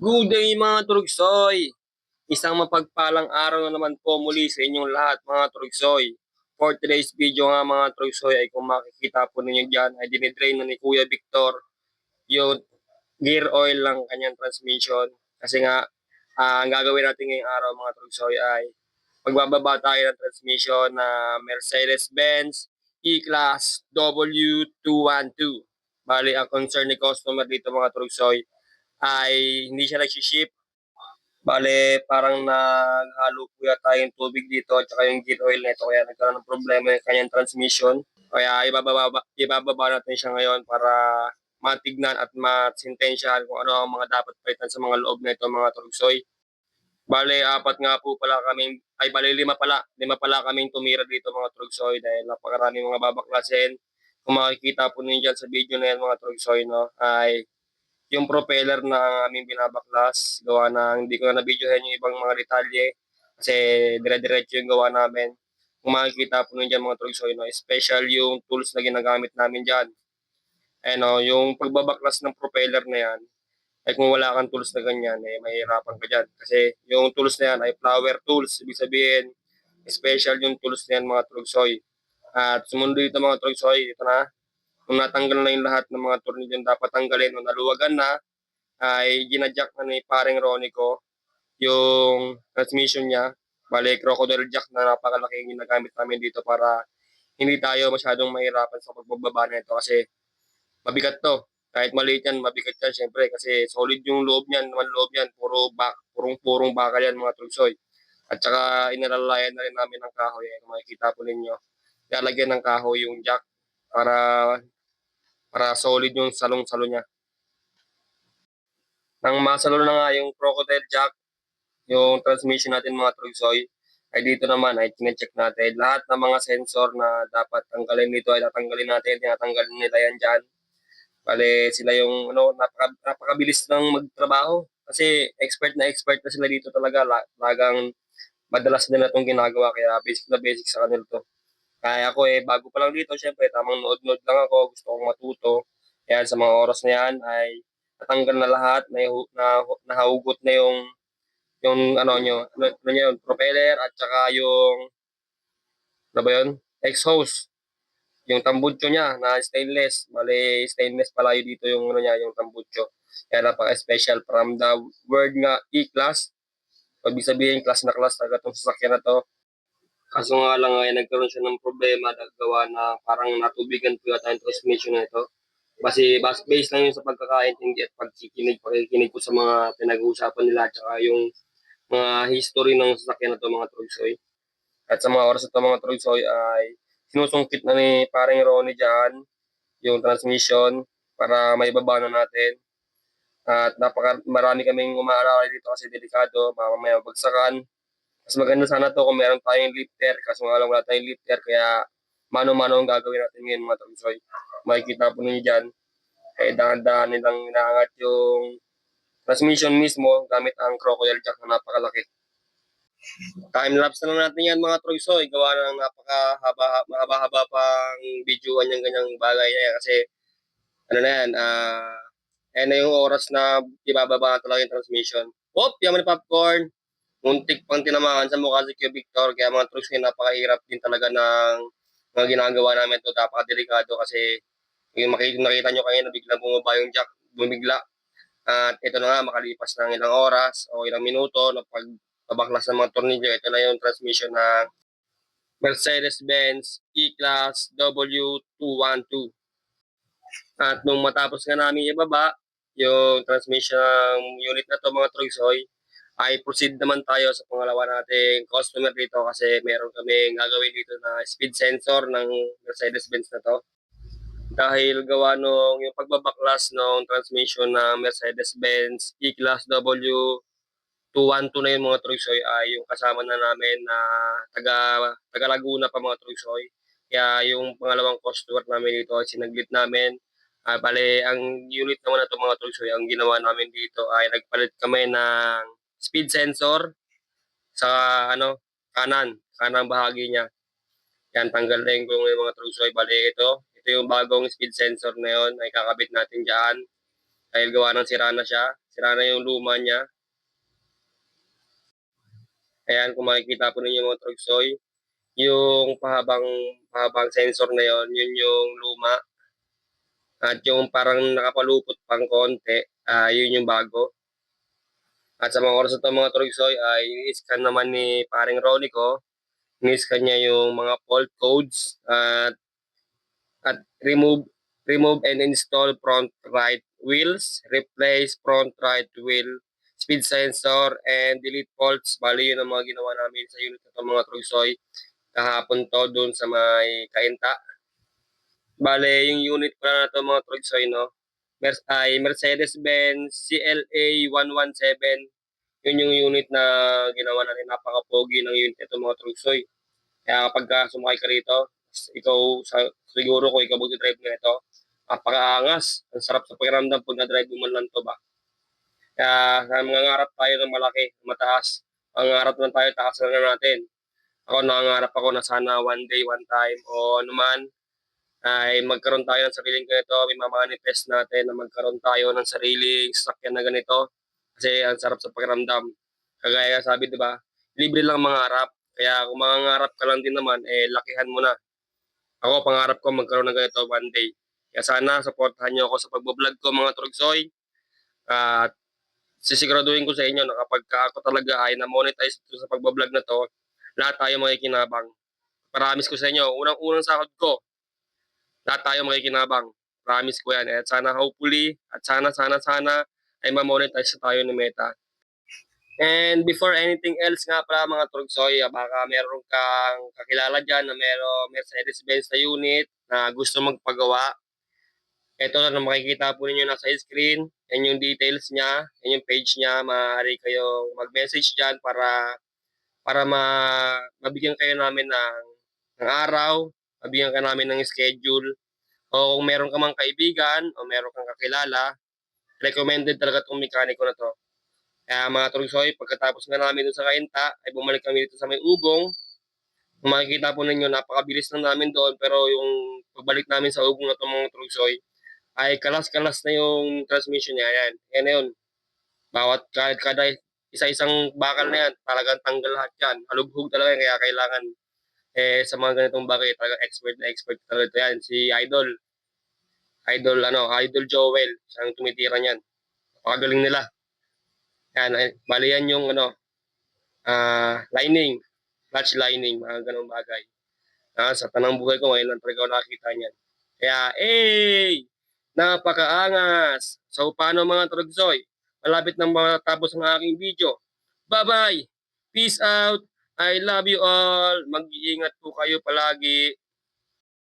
Good day mga Trugsoy! Isang mapagpalang araw na naman po muli sa inyong lahat mga Trugsoy. For today's video nga mga Trugsoy ay kung makikita po ninyo dyan ay dinidrain na ni Kuya Victor yung gear oil ng kanyang transmission. Kasi nga ang gagawin natin ngayong araw mga Trugsoy ay magbababa tayo ng transmission na Mercedes-Benz E-Class W212. Bali ang concern ni customer dito mga Trugsoy ay hindi siya nag-ship. Bale, parang naghalo po yata yung tubig dito at saka yung gear oil nito kaya nagkaroon ng problema yung kanyang transmission. Kaya ibababa natin siya ngayon para matignan at masintensyahan kung ano ang mga dapat palitan sa mga loob nito mga Trugsoy. Bale, apat nga po pala kaming, ay bale lima pala kaming tumira dito mga Trugsoy dahil napakaraming mga babaklasin. Kung makikita po ninyo dyan sa video na yan mga Trugsoy, no, ay yung propeller na aming binabaklas, gawa ng hindi ko na na-videohan yung ibang mga detalye kasi dire-diretso yung gawa namin. Kung makikita po nyo dyan mga Trugsoy, no, special yung tools na ginagamit namin dyan. No, yung pagbabaklas ng propeller na yan, ay kung wala kang tools na ganyan, mahirapan ka dyan. Kasi yung tools na yan ay flower tools. Ibig sabihin, special yung tools na yan mga Trugsoy. At sumundo dito mga Trugsoy, ito na. Kung natanggal na yung lahat ng mga tornilyo dapat tanggalin o naluwagan na, ay ginadjack na ni paring Ronnie ko yung transmission niya. Bale, crocodile jack na napakalaki yung ginagamit namin dito para hindi tayo masyadong mahirapan sa pagbababa na ito kasi mabigat to. Kahit maliit yan, mabigat yan syempre kasi solid yung loob niyan, naman loob yan, purong bakal yan mga Trugsoy. At saka inalalayan na rin namin ng kahoy, kung makikita po ninyo. Lalagyan ng kahoy yung jack para solid yung salong-salo niya. Nang masalo na nga yung crocodile jack, yung transmission natin mga Trugsoy, ay dito naman ay tine-check natin. Lahat ng mga sensor na dapat tanggalin dito ay tatanggalin natin. Tinatanggalin nila yan dyan. Bale, sila yung napakabilis lang magtrabaho. Kasi expert na sila dito talaga. Lagang madalas nila itong ginagawa. Kaya basic na basic sa kanila to. Kaya ako bago pa lang dito, syempre, tamang nood-nood lang ako. Gusto kong matuto. Kaya sa mga oras na yan ay natanggal na lahat. Nahugot na yung ano nyo, ano yun, propeller at saka yung, ano ba yun, exhaust. Yung tambutso niya na stainless. Bale, stainless pala yun dito yung ano niya, yung tambutso. Kaya napaka-special from the word nga E-Class. Ibig sabihin, class na class talaga itong sasakyan na to. Kaso nga lang ay nagkaroon siya ng problema gawa na parang natubigan po yata yung transmission na ito. Kasi based lang yun sa pagkakaintindi at pakikinig ko sa mga pinag-uusapan nila at saka yung mga history ng sasakyan na to mga Trugsoy. At sa mga oras na to mga Trugsoy ay sinusungkit na ni paring Ronnie dyan yung transmission para maibaba na natin. At marami kaming umaalala dito kasi delikado, mamaya bagsakan. Mas maganda sana to kung meron tayong lifter, kaso nga lang wala tayong lifter, kaya mano-mano ang gagawin natin ngayon mga Trugsoy. Makikita po ninyo dyan, dahan-dahan nilang inaangat yung transmission mismo gamit ang crocodile jack na napakalaki. Time-lapse na lang natin yan mga Trugsoy, gawa ng mahaba-haba pang videoan yung ganyang bagay yan kasi ano na yan, ayan na yung oras na ibababa na talaga yung transmission. Whoop! Yaman yung popcorn! Muntik pang tinamaan sa mukha si Q Victor, kaya mga Trugsoy napakahirap din talaga ng mga ginagawa namin ito, napakadelikado kasi yung nakita nyo kanina biglang bumaba yung jack, bumigla. At ito na nga, makalipas ng ilang oras o ilang minuto, pabaklas ng mga tornilyo, ito na yung transmission ng Mercedes-Benz E-Class W212. At nung matapos nga namin ibaba, yung transmission unit na to mga Trugsoy, ay proceed naman tayo sa pangalawa nating customer dito kasi meron kami gagawin dito na speed sensor ng Mercedes-Benz na to. Dahil gawa nung yung pagbabaklas ng transmission ng Mercedes-Benz E-Class W212 na yung mga Trugsoy ay yung kasama na namin na taga Laguna pa mga Trugsoy. Kaya yung pangalawang customer namin dito ay sinaglit namin. Bale, ang unit naman na ito mga Trugsoy, ang ginawa namin dito ay nagpalit kami ng speed sensor sa kanang bahagi niya. Yan, tanggal na yung gulong ng mga Trugsoy. Bale, ito yung bagong speed sensor na yun ay kakabit natin dyan dahil gawa ng sira na siya. Sira na yung luma niya. Ayan, kung makikita po ninyo mga trogsoy, yung pahabang sensor na yon, yun yung luma. At yung parang nakapalupot pang konti, yun yung bago. At sa mga oras na mga trogsoy ay i-scan naman ni paring Rolly ko. Ni-scan niya yung mga fault codes at remove and install front right wheels, replace front right wheel, speed sensor, and delete faults. Bali yun ang mga ginawa namin sa unit ng mga trogsoy kahapon to doon sa may Kainta. Bale, yung unit pala na ito mga trogsoy, no? Ay Mercedes-Benz CLA 117. Yun yung unit na ginawa natin. Napaka-pogi ng unit ito mga trogsoy. Kaya kapag sumakay ka rito, siguro kung ikaw mag-drive na ito, napakaangas. Ang sarap sa pakiramdam pag na-drive mo man lang to ba. Kaya nangangarap tayo ng malaki, mataas. Nangangarap lang tayo, taas lang natin. Ako nangangarap ako na sana one day, one time, o anuman, ay magkaroon tayo ng sariling ganito. May mamanifest natin na magkaroon tayo ng sariling sasakyan na ganito. Kasi ang sarap sa pakiramdam. Kagaya sabi, di ba, libre lang mangarap. Kaya kung mangangarap ka lang din naman, lakihan mo na. Ako, pangarap ko magkaroon ng ganito one day. Kaya sana, supportahan niyo ako sa pagbablog ko mga trogsoy. At sisiguraduhin ko sa inyo na kapag ako talaga ay na-monetize sa pagbablog na to, lahat tayo makikinabang. Promise ko sa inyo, unang-unang sahod ko, lahat tayo makikinabang. Promise ko yan. At sana hopefully, at sana ay ma-monetize tayo ni Meta. And before anything else nga pala mga trogsoy, baka meron kang kakilala dyan na meron Mercedes-Benz na unit na gusto magpagawa. Ito na makikita po ninyo nasa screen. Yan yung details niya, yan yung page niya. Maaari kayong mag-message dyan para mabigyan kayo namin ng araw, mabigyan ka namin ng schedule. O kung meron ka mang kaibigan o meron kang kakilala, recommended talaga itong mekaniko na to. Kaya mga trogsoy, pagkatapos nga namin doon sa Kainta, ay bumalik kami dito sa may Ugong. Kung makikita po ninyo, napakabilis lang namin doon, pero yung pagbalik namin sa Ugong na itong mga trogsoy, ay kalas-kalas na yung transmission niya. Yan, yan na yun. Kada isa-isang bakal na yan, talagang tanggal lahat yan. Halughog talaga yan, kaya kailangan sa mga ganitong bagay, talagang expert talaga yan. Si Idol Joel, siyang tumitira niyan. Napakagaling nila. Yan, bali yan yung lining, clutch lining, mga ganong bagay. Sa tanang buhay ko ngayon lang talaga ako nakakita niyan. Kaya, napakaangas. So, paano mga trogsoy? Malapit nang matapos ang aking video. Bye-bye! Peace out! I love you all! Mag-iingat po kayo palagi.